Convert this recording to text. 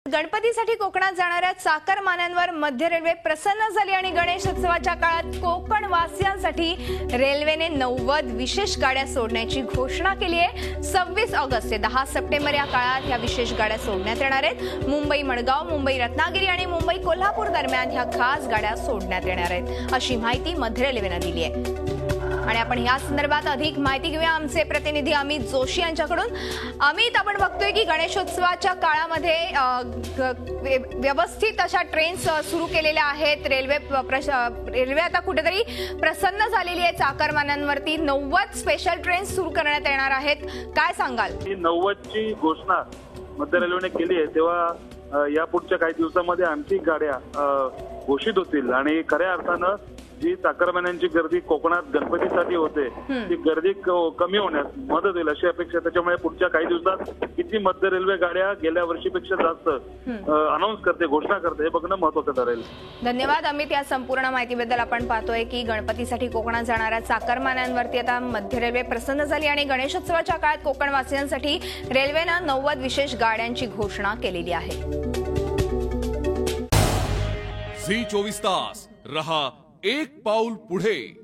गणपतीसाठी कोकणात जाणाऱ्या चाकरमान्यांवर मध्य रेल्वे प्रसन्न झाली आणि गणेशोत्सवाच्या काळात कोकण वासियांसाठी रेल्वेने 90 विशेष गाड्या सोडण्याची घोषणा केली आहे। 26 ऑगस्ट ते 10 सप्टेंबर या काळात ह्या विशेष गाड्या सोडण्यात येणार आहेत। मुंबई मडगाव, मुंबई रत्नागिरी आणि मुंबई कोल्हापूर दरम्यान ह्या खास गाड्या सोडण्यात येणार आहेत, अशी माहिती मध्य रेल्वेने दिली आहे। आणि आपण या संदर्भात अधिक माहिती घेऊया आमचे प्रतिनिधी अमित जोशी यांच्याकडून। अमित, आपण बघतोय की गणेशोत्सवाच्या काळामध्ये व्यवस्थित अशा ट्रेन्स सुरू केलेल्या आहेत। रेल्वे आता कुठेतरी प्रसन्न झालेली आहे। चाकरमान्यांवरती 90 स्पेशल ट्रेन्स सुरू करण्यात येणार आहेत, काय सांगाल? 90 ची घोषणा मध्य रेल्वेने केली आहे, तेव्हा या पुढच्या काही दिवसांमध्ये आणखी गाड्या घोषित होतील आणि खऱ्या अर्थानं जी चाकरमान्यांची गर्दी कोकणात गणपतीसाठी होते ती गर्दी कमी होण्यास मदत होईल अशी अपेक्षा। त्याच्यामुळे पुढच्या काही दिवसात किती मध्य रेल्वे गाड्या गेल्या वर्षीपेक्षा जास्त अनाउन्स करते, घोषणा करते, हे बघणं महत्त्वाचं ठरेल। धन्यवाद अमित, या संपूर्ण माहितीबद्दल। आपण पाहतोय की गणपतीसाठी कोकणात जाणाऱ्या चाकरमान्यांवरती आता मध्य रेल्वे प्रसन्न झाली आणि गणेशोत्सवाच्या काळात कोकणवासियांसाठी रेल्वेनं 90 विशेष गाड्यांची घोषणा केलेली आहे। झी 24 तास रहा एक पाऊल पुढे।